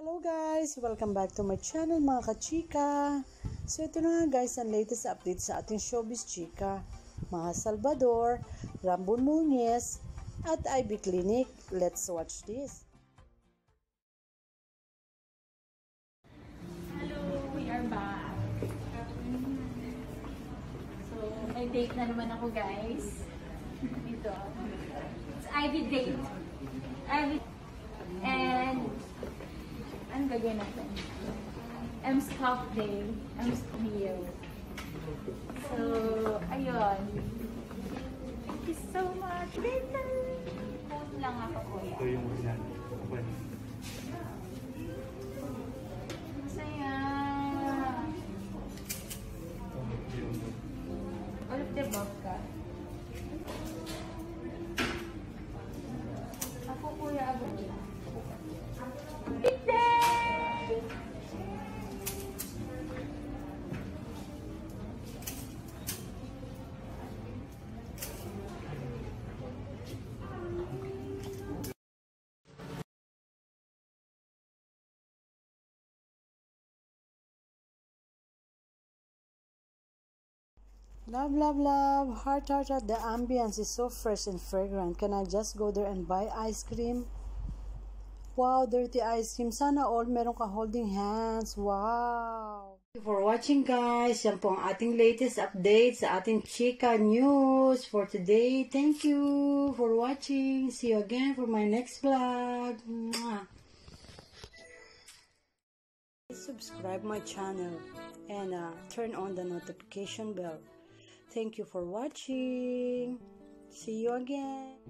Hello guys! Welcome back to my channel mga kachika. So ito na nga guys ang latest update sa ating showbiz chika. Mga Salvador, Rambon Nunez at Ivy Clinic. Let's watch this. Hello, we are back. So, may date na naman ako guys. Dito. It's Ivy date. Ivy. And ano gagawin natin? M's Cup Day. M's Meal. So, ayun. Thank you so much. Later. Phone lang ako, kuya. Ito yung original. Masaya. All of the above ka. Ako, kuya, above. Big day! Love, love, love. Heart, heart, heart. The ambience is so fresh and fragrant. Can I just go there and buy ice cream? Wow, dirty ice cream. Sana all meron ka holding hands. Wow. Thank you for watching guys. Yan po ang ating latest update sa ating chika news for today. Thank you for watching. See you again for my next vlog. Mwah. Subscribe my channel and turn on the notification bell. Thank you for watching. See you again.